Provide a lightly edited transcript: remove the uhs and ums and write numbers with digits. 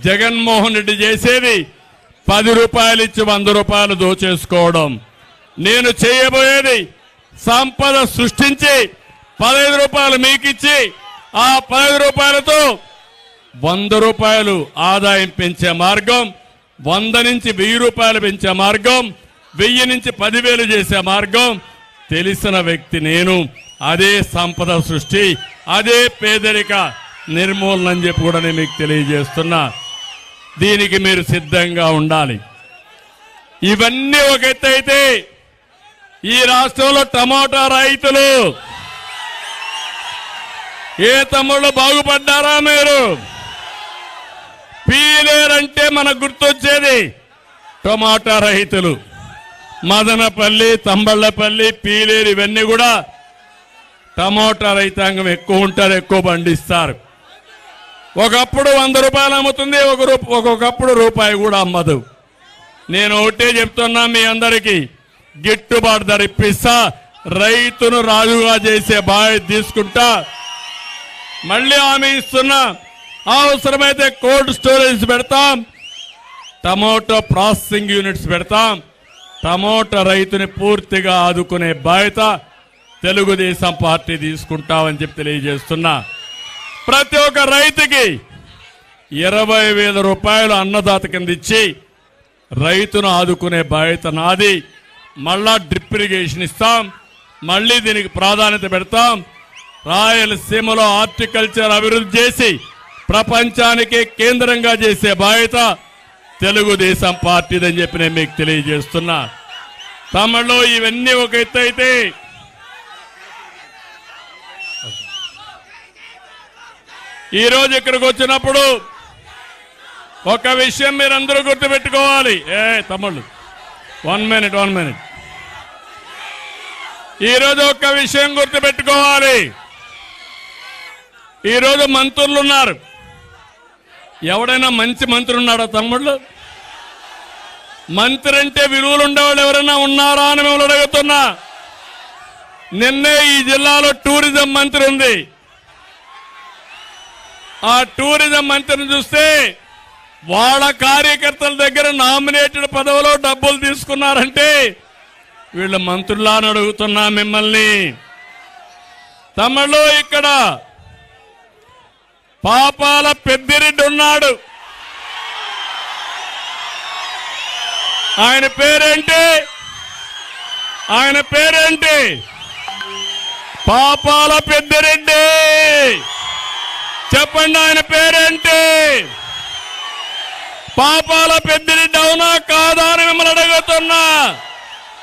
జగన్మోహన్ రెడ్డి చేసేది 10 రూపాయలు ఇచ్చి 100 రూపాయలు దోచేసుకోవడం. నేను చేయబోయేది సంపద సృష్టించి 15 రూపాయలు మీకిచ్చి ఆ 15 రూపాయలతో 100 రూపాయలు ఆదాయం పెంచే మార్గం, 100 నుంచి 1000 రూపాయలు పెంచే మార్గం, 1000 నుంచి 10,000 చేసే మార్గం తెలిసిన వ్యక్తి నేను. అదే సంపద సృష్టి, అదే పేదరిక నిర్మూలన అని చెప్పి కూడా నేను మీకు తెలియజేస్తున్నా. దీనికి మీరు సిద్ధంగా ఉండాలి. ఇవన్నీ ఒక ఎత్తు అయితే ఈ రాష్ట్రంలో టమాటా రైతులు ఏ తమ్ముళ్ళు బాగుపడ్డారా? మీరు పీలేరంటే మనకు గుర్తొచ్చేది టమాటా రైతులు. మదనపల్లి, తంబళ్లపల్లి, పీలేరు ఇవన్నీ కూడా టమాటా రైతాంగం ఎక్కువ ఉంటారు, ఎక్కువ పండిస్తారు. ఒకప్పుడు 100 రూపాయలు అమ్ముతుంది, ఒక్కొక్కప్పుడు రూపాయి కూడా అమ్మదు. నేను ఒకటే చెప్తున్నా మీ అందరికీ, గిట్టుబాటు ధర ఇప్పిస్తా, రైతును రాజుగా చేసే బాధ్యత తీసుకుంటా. మళ్ళీ హామీ ఇస్తున్నా, అవసరమైతే కోల్డ్ స్టోరేజ్ పెడతాం, టమోటో ప్రాసెసింగ్ యూనిట్స్ పెడతాం. టమోటా రైతుని పూర్తిగా ఆదుకునే బాధ్యత తెలుగుదేశం పార్టీ తీసుకుంటామని చెప్పి తెలియజేస్తున్నా. ప్రతి ఒక్క రైతుకి 20,000 రూపాయలు అన్నదాత కింద ఇచ్చి రైతును ఆదుకునే బాధ్యత నాది. మళ్ళా డ్రిప్ ఇరిగేషన్ ఇస్తాం, మళ్ళీ దీనికి ప్రాధాన్యత పెడతాం. రాయలసీమలో హార్టికల్చర్ అభివృద్ధి చేసి ప్రపంచానికి కేంద్రంగా చేసే బాధ్యత తెలుగుదేశం పార్టీదని చెప్పి నేను మీకు తెలియజేస్తున్నా. తమలో ఇవన్నీ ఒక ఎత్తు అయితే ఈరోజు ఇక్కడికి వచ్చినప్పుడు ఒక విషయం మీరందరూ గుర్తుపెట్టుకోవాలి. తమ్ముళ్ళు 1 మినిట్. ఈరోజు ఒక విషయం గుర్తుపెట్టుకోవాలి. ఈరోజు మంత్రులు ఉన్నారు. ఎవడైనా మంచి మంత్రి ఉన్నాడా తమ్ముళ్ళు? మంత్రి అంటే విలువలు ఉండేవాళ్ళు ఎవరైనా ఉన్నారా అని మిమ్మల్ని అడుగుతున్నా. నిన్నే ఈ జిల్లాలో టూరిజం మంత్రి ఉంది. ఆ టూరిజం మంత్రిని చూస్తే వాళ్ళ కార్యకర్తల దగ్గర నామినేటెడ్ పదవిలో డబ్బులు తీసుకున్నారంటే వీళ్ళు మంత్రులా అని అడుగుతున్నా మిమ్మల్ని. తమలో ఇక్కడ పాపాల పెద్దిరెడ్డి ఉన్నాడు. ఆయన పేరేంటి? పాపాల పెద్దిరెడ్డి. చెప్పండి, ఆయన పేరేంటి? పాపాల పెద్దిరెడ్డి అవునా కాదా అని మిమ్మల్ని అడుగుతున్నా.